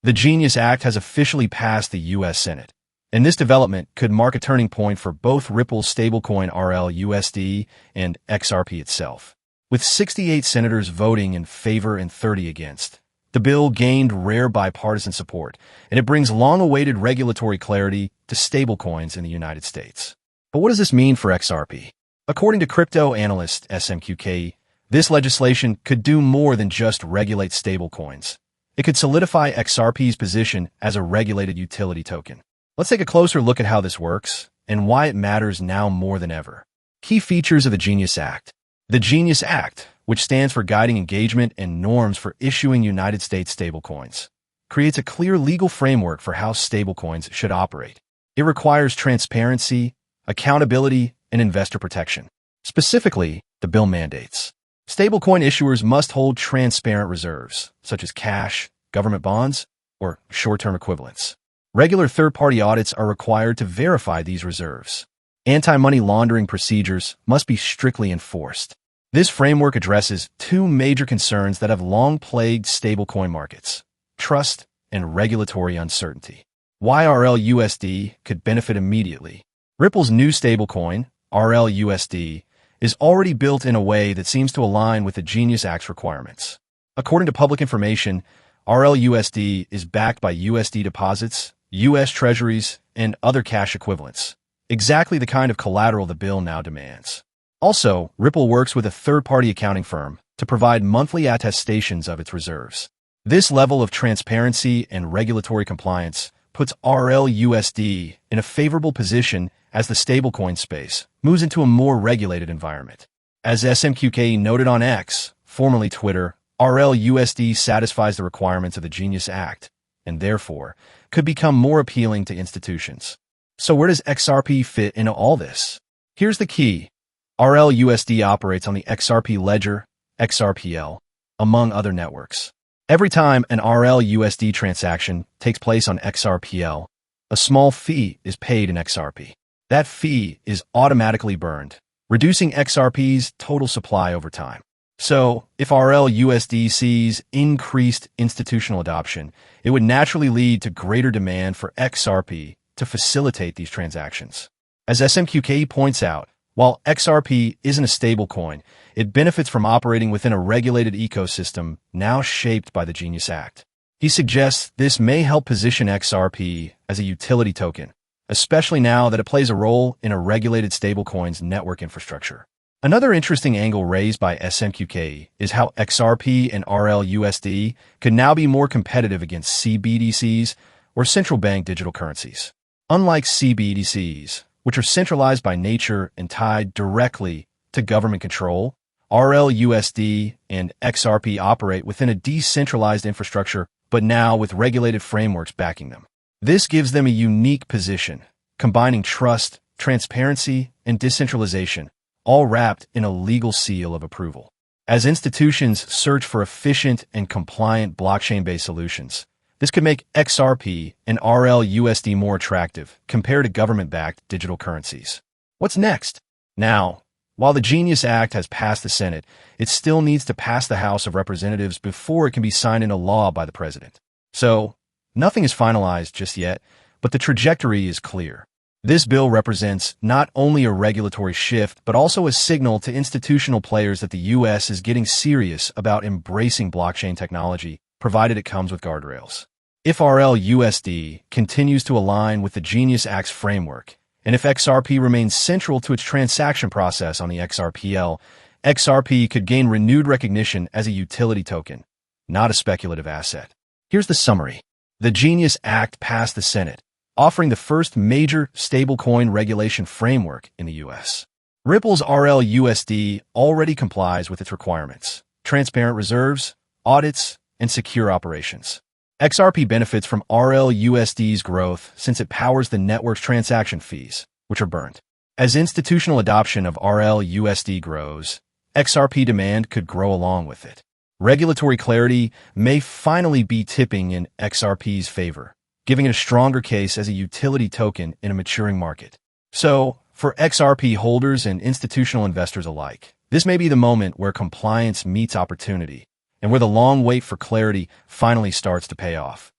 The Genius Act has officially passed the U.S. Senate, and this development could mark a turning point for both Ripple's stablecoin RLUSD and XRP itself. With 68 senators voting in favor and 30 against, the bill gained rare bipartisan support, and it brings long-awaited regulatory clarity to stablecoins in the United States. But what does this mean for XRP? According to crypto analyst SMQKE, this legislation could do more than just regulate stablecoins. It could solidify XRP's position as a regulated utility token. Let's take a closer look at how this works and why it matters now more than ever. Key features of the Genius Act. The Genius Act, which stands for Guiding Engagement and Norms for Issuing United States Stablecoins, creates a clear legal framework for how stablecoins should operate. It requires transparency, accountability, and investor protection. Specifically, the bill mandates stablecoin issuers must hold transparent reserves, such as cash, government bonds, or short-term equivalents. Regular third-party audits are required to verify these reserves. Anti-money laundering procedures must be strictly enforced. This framework addresses two major concerns that have long plagued stablecoin markets: trust and regulatory uncertainty. Why RLUSD could benefit immediately. Ripple's new stablecoin, RLUSD, is already built in a way that seems to align with the Genius Act's requirements. According to public information, RLUSD is backed by USD deposits, U.S. treasuries, and other cash equivalents, exactly the kind of collateral the bill now demands. Also, Ripple works with a third-party accounting firm to provide monthly attestations of its reserves. This level of transparency and regulatory compliance puts RLUSD in a favorable position as the stablecoin space moves into a more regulated environment. As SMQKE noted on X, formerly Twitter, RLUSD satisfies the requirements of the Genius Act, and therefore could become more appealing to institutions. So where does XRP fit into all this? Here's the key. RLUSD operates on the XRP ledger, XRPL, among other networks. Every time an RLUSD transaction takes place on XRPL, a small fee is paid in XRP. That fee is automatically burned, reducing XRP's total supply over time. So, if RLUSD sees increased institutional adoption, it would naturally lead to greater demand for XRP to facilitate these transactions. As SMQKE points out, while XRP isn't a stablecoin, it benefits from operating within a regulated ecosystem now shaped by the Genius Act. He suggests this may help position XRP as a utility token, especially now that it plays a role in a regulated stablecoin's network infrastructure. Another interesting angle raised by SMQKE is how XRP and RLUSD could now be more competitive against CBDCs or central bank digital currencies. Unlike CBDCs, which are centralized by nature and tied directly to government control, RLUSD and XRP operate within a decentralized infrastructure, but now with regulated frameworks backing them. This gives them a unique position, combining trust, transparency, and decentralization, all wrapped in a legal seal of approval. As institutions search for efficient and compliant blockchain-based solutions, this could make XRP and RLUSD more attractive compared to government-backed digital currencies. What's next? Now, while the Genius Act has passed the Senate, it still needs to pass the House of Representatives before it can be signed into law by the president. So, nothing is finalized just yet, but the trajectory is clear. This bill represents not only a regulatory shift, but also a signal to institutional players that the U.S. is getting serious about embracing blockchain technology, provided it comes with guardrails. If RLUSD continues to align with the Genius Act's framework, and if XRP remains central to its transaction process on the XRPL, XRP could gain renewed recognition as a utility token, not a speculative asset. Here's the summary. The Genius Act passed the Senate, offering the first major stablecoin regulation framework in the U.S. Ripple's RLUSD already complies with its requirements: transparent reserves, audits, and secure operations. XRP benefits from RLUSD's growth since it powers the network's transaction fees, which are burned. As institutional adoption of RLUSD grows, XRP demand could grow along with it. Regulatory clarity may finally be tipping in XRP's favor, giving it a stronger case as a utility token in a maturing market. So, for XRP holders and institutional investors alike, this may be the moment where compliance meets opportunity, and where the long wait for clarity finally starts to pay off.